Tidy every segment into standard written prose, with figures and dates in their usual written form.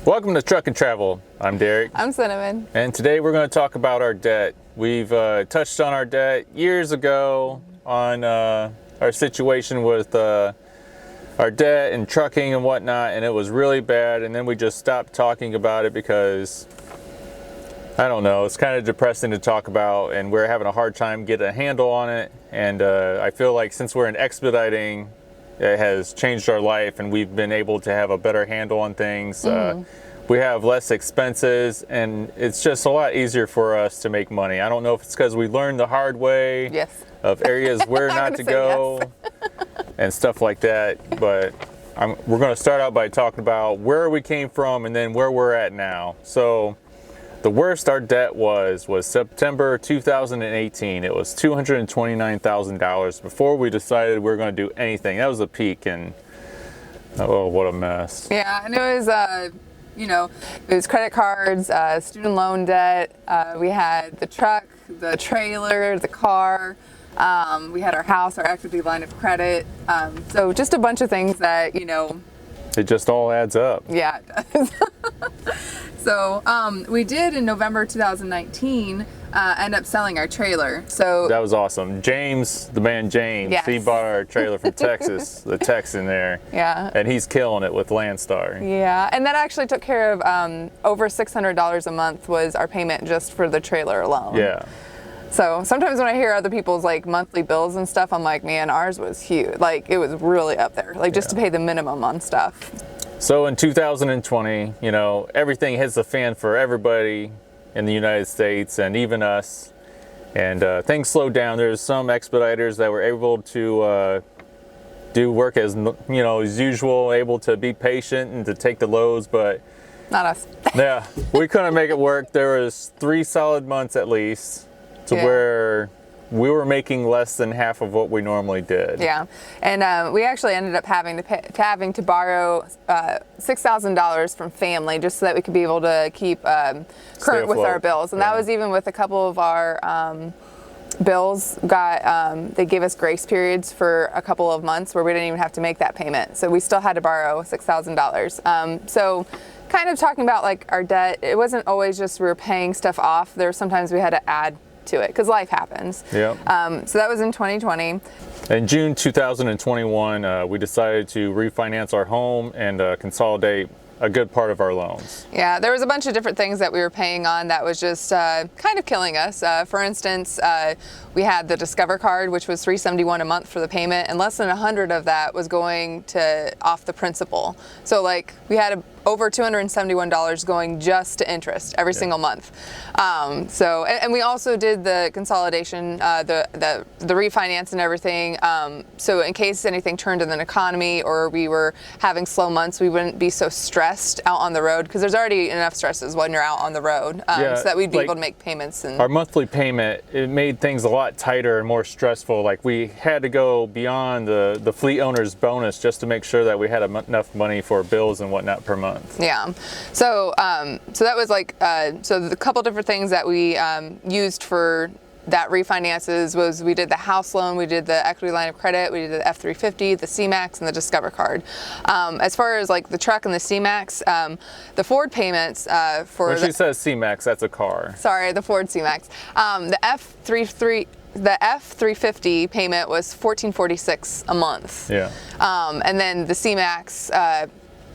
Welcome to Truck and Travel. I'm Darrick. I'm Cinnamon. And today we're going to talk about our debt. We've touched on our debt years ago on our situation with our debt and trucking and whatnot, and it was really bad, and then we just stopped talking about it because, I don't know, it's kind of depressing to talk about, and we're having a hard time getting a handle on it. And I feel like since we're in Expediting, it has changed our life, and we've been able to have a better handle on things. We have less expenses, and it's just a lot easier for us to make money. I don't know if it's because we learned the hard way of areas where not to go and stuff like that. But we're going to start out by talking about where we came from and then where we're at now. So the worst our debt was September 2018. It was $229,000 before we decided we were going to do anything. That was a peak, and oh, what a mess. Yeah, and it was, it was credit cards, student loan debt. We had the truck, the trailer, the car. We had our house, our equity line of credit. So just a bunch of things that, it just all adds up. Yeah, it does. So we did in November 2019 end up selling our trailer. So that was awesome. James, the man James, yes. He bought our trailer from Texas, the Texan there. Yeah. And he's killing it with Landstar. Yeah, and that actually took care of over $600 a month was our payment just for the trailer alone. Yeah. So sometimes when I hear other people's like monthly bills and stuff, I'm like, man, ours was huge. Like it was really up there, like just to pay the minimum on stuff. So in 2020, everything hits the fan for everybody in the United States and even us. And things slowed down. There's some expediters that were able to do work as usual, able to be patient and to take the loads, but not us. Yeah, we couldn't make it work. There was 3 solid months at least to where we were making less than half of what we normally did. Yeah, and we actually ended up having to borrow $6,000 from family just so that we could be able to keep current with our bills. And that was even with a couple of our bills they gave us grace periods for a couple of months where we didn't even have to make that payment. So we still had to borrow $6,000. So kind of talking about like our debt, it wasn't always just we were paying stuff off. There were sometimes we had to add to it because life happens. Yeah. So that was in 2020. In June 2021, we decided to refinance our home and consolidate a good part of our loans. Yeah, there was a bunch of different things that we were paying on that was just kind of killing us. For instance, we had the Discover card, which was $371 a month for the payment, and less than $100 of that was going to off the principal. So like we had over $271 going just to interest every single month. And we also did the consolidation, the refinance and everything. So in case anything turned in the economy or we were having slow months, we wouldn't be so stressed out on the road because there's already enough stresses when you're out on the road. So that we'd be able to make payments. And our monthly payment, it made things a lot tighter and more stressful. Like we had to go beyond the fleet owner's bonus just to make sure that we had enough money for bills and whatnot per month. Yeah, so so that was like so the couple different things that we used for that refinances was we did the house loan, we did the equity line of credit, we did the F350, the C-Max, and the Discover card. As far as like the truck and the C-Max, the Ford payments for when she says C-Max, that's a car. Sorry, the Ford C-Max. The F350 payment was $1,446 a month. Yeah. And then the C-Max,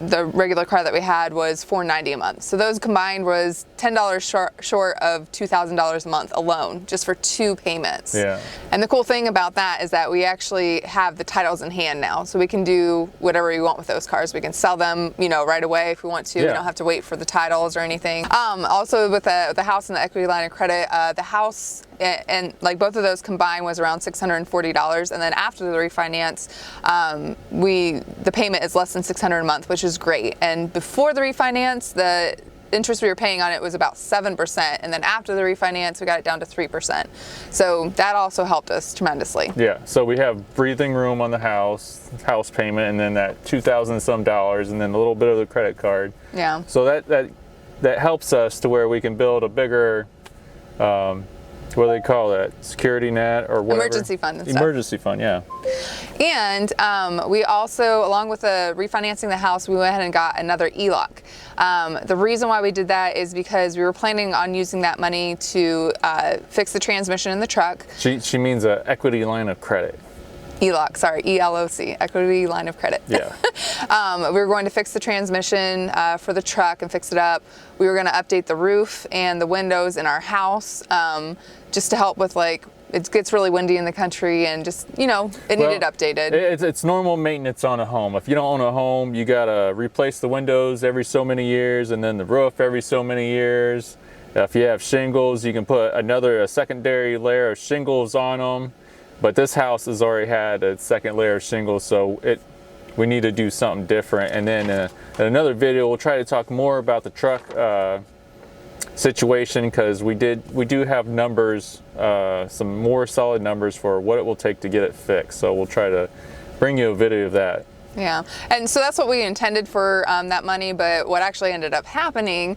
the regular car that we had was $490 a month. So those combined was $10 short of $2,000 a month alone, just for 2 payments. Yeah. And the cool thing about that is that we actually have the titles in hand now, so we can do whatever we want with those cars. We can sell them, right away if we want to. Yeah. We don't have to wait for the titles or anything. Also with the house and the equity line of credit, the house and like both of those combined was around $640, and then after the refinance, the payment is less than $600 a month, which is great. And before the refinance, the interest we were paying on it was about 7%, and then after the refinance, we got it down to 3%. So that also helped us tremendously. Yeah. So we have breathing room on the house payment, and then that $2,000 some dollars, and then a little bit of the credit card. Yeah. So that helps us to where we can build a bigger what do they call that? Security net or whatever? Emergency fund and stuff. Emergency fund, yeah. And we also, along with refinancing the house, we went ahead and got another ELOC. The reason why we did that is because we were planning on using that money to fix the transmission in the truck. She means an equity line of credit. ELOC, sorry, ELOC, equity line of credit. Yeah. We were going to fix the transmission for the truck and fix it up. We were going to update the roof and the windows in our house just to help with, like, it gets really windy in the country and just, you know, it needed updated. It's normal maintenance on a home. If you don't own a home, you got to replace the windows every so many years and then the roof every so many years. If you have shingles, you can put a secondary layer of shingles on them. But this house has already had a second layer of shingles, so we need to do something different. And then in another video, we'll try to talk more about the truck situation, because we do have numbers, some more solid numbers for what it will take to get it fixed. So we'll try to bring you a video of that. Yeah, and so that's what we intended for that money, but what actually ended up happening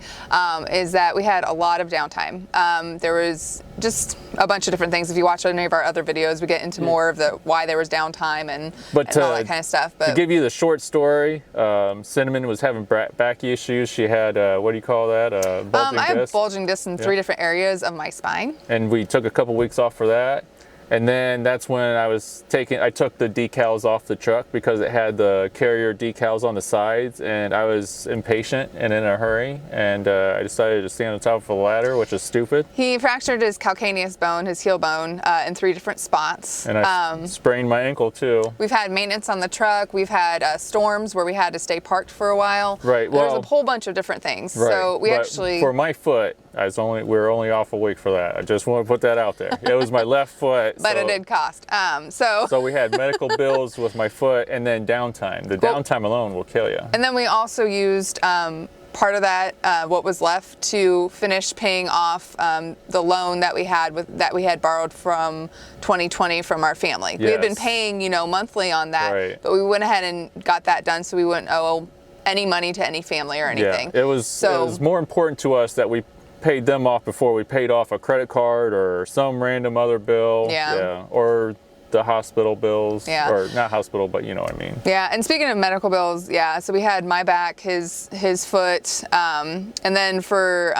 is that we had a lot of downtime. There was just a bunch of different things. If you watch any of our other videos, we get into more of the why there was downtime and all that kind of stuff. But to give you the short story, Cinnamon was having back issues. She had, what do you call that? Bulging I have disc. bulging discs in 3 different areas of my spine. And we took a couple weeks off for that. And then that's when I took the decals off the truck because it had the carrier decals on the sides, and I was impatient and in a hurry, and I decided to stand on top of a ladder, which is stupid. He fractured his calcaneus bone, his heel bone, in 3 different spots. And I sprained my ankle too. We've had maintenance on the truck. We've had storms where we had to stay parked for a while. Right. There's a whole bunch of different things. Right. So we but actually, for my foot, we were only off a week for that. I just want to put that out there. It was my left foot. but it did cost. So we had medical bills with my foot, and then downtime. The downtime alone will kill you. And then we also used part of that, what was left, to finish paying off the loan that we had borrowed from 2020 from our family. Yes. We had been paying, monthly on that, right. But we went ahead and got that done so we wouldn't owe any money to any family or anything. Yeah, it was more important to us that we paid them off before we paid off a credit card or some random other bill. Yeah. Or the hospital bills. Yeah. Or not hospital, but you know what I mean. Yeah, and speaking of medical bills, yeah, so we had my back, his foot, and then for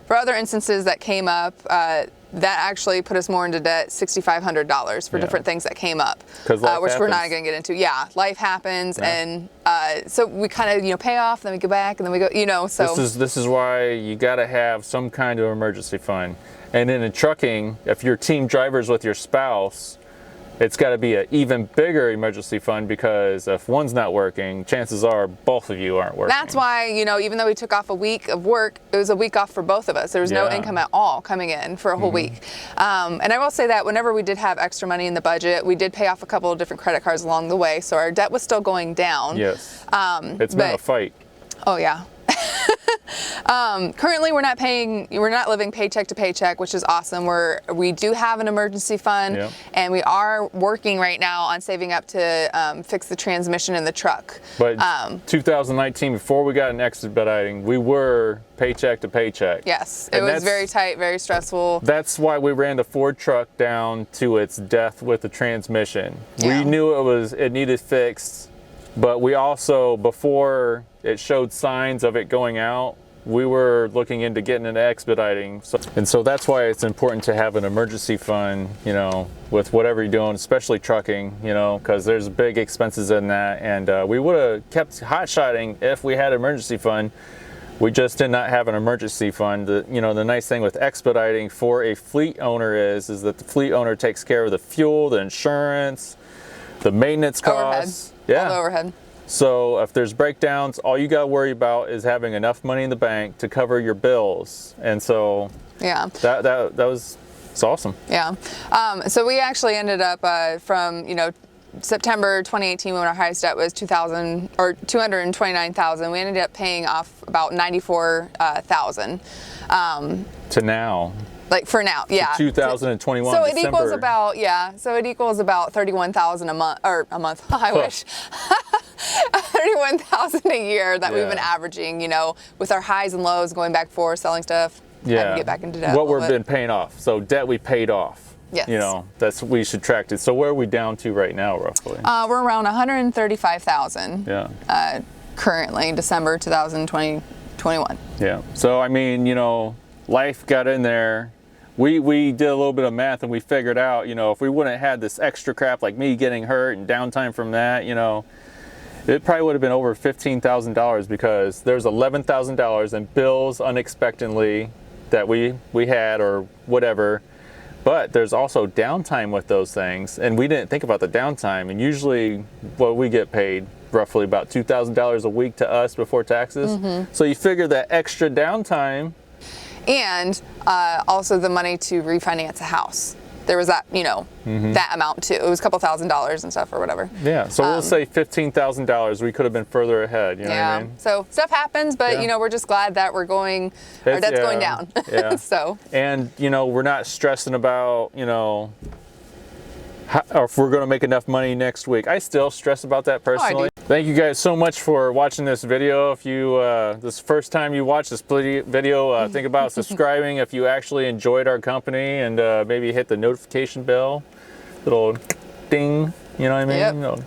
other instances that came up, that actually put us more into debt, $6,500 for different things that came up, which we're not going to get into. Yeah, life happens, and so we kind of pay off, then we go back, and then we go, so this is why you got to have some kind of emergency fund. And then in trucking, if your team drivers with your spouse, it's got to be an even bigger emergency fund, because if one's not working, chances are both of you aren't working. That's why, even though we took off a week of work, it was a week off for both of us. There was no income at all coming in for a whole week. And I will say that whenever we did have extra money in the budget, we did pay off a couple of different credit cards along the way. So our debt was still going down. Yes. It's been a fight. Oh, yeah. Currently we're not living paycheck to paycheck, which is awesome. We do have an emergency fund, and we are working right now on saving up to fix the transmission in the truck. But 2019, before we got an Expediting, we were paycheck to paycheck. Yes, it was very tight, very stressful. That's why we ran the Ford truck down to its death with the transmission. Yeah. We knew it needed fixed, but we also, before it showed signs of it going out, we were looking into getting an Expediting. So that's why it's important to have an emergency fund, with whatever you're doing, especially trucking, because there's big expenses in that. And we would have kept hot-shotting if we had an emergency fund. We just did not have an emergency fund. The nice thing with Expediting for a fleet owner is that the fleet owner takes care of the fuel, the insurance, the maintenance costs. All the overhead. So if there's breakdowns, all you got to worry about is having enough money in the bank to cover your bills. And so it's awesome. Yeah. So we actually ended up from September 2018, when our highest debt was $229,000. We ended up paying off about $94,000. To now. Like for now, yeah. 2021. So December. it equals about $31,000 a month. I wish. $31,000 a year that we've been averaging, with our highs and lows, going back and forth, selling stuff. having to get back into debt. What we've been paying off. So debt we paid off. Yes. You know, that's we should track it. So where are we down to right now, roughly? We're around 135,000. Yeah. Currently, December 2021. Yeah. So I mean, you know, life got in there. We did a little bit of math and we figured out, you know, if we wouldn't have had this extra crap like me getting hurt and downtime from that, you know, it probably would have been over $15,000 because there's $11,000 in bills unexpectedly that we had or whatever. But there's also downtime with those things, and we didn't think about the downtime. And usually, well, we get paid roughly about $2,000 a week to us before taxes. So you figure that extra downtime. And also the money to refinance a house. There was that, you know, that amount too. It was a couple $1,000s and stuff or whatever. Yeah, so we'll say $15,000. We could have been further ahead, you know what I mean? So stuff happens, but you know, we're just glad that we're going, our debt's going down. Yeah. So. And, you know, we're not stressing about, you know, or if we're going to make enough money next week. I still stress about that personally. Thank you guys so much for watching this video. If you, this is the first time you watch this video, think about subscribing if you actually enjoyed our company, and maybe hit the notification bell, little ding, you know what I mean? Yep. You know.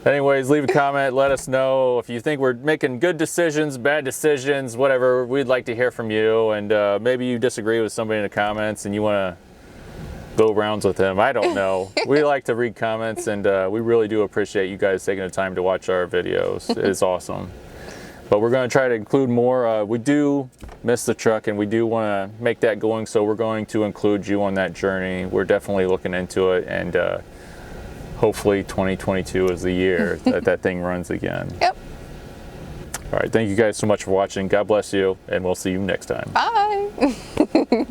Anyways, leave a comment, let us know if you think we're making good decisions, bad decisions, whatever. We'd like to hear from you, and maybe you disagree with somebody in the comments and you want to go rounds with him. I don't know. We like to read comments, and we really do appreciate you guys taking the time to watch our videos. It's awesome. But we're going to try to include more. We do miss the truck, and we do want to make that going, so we're going to include you on that journey. We're definitely looking into it, and hopefully 2022 is the year that that thing runs again. Yep. All right. Thank you guys so much for watching. God bless you, and we'll see you next time. Bye.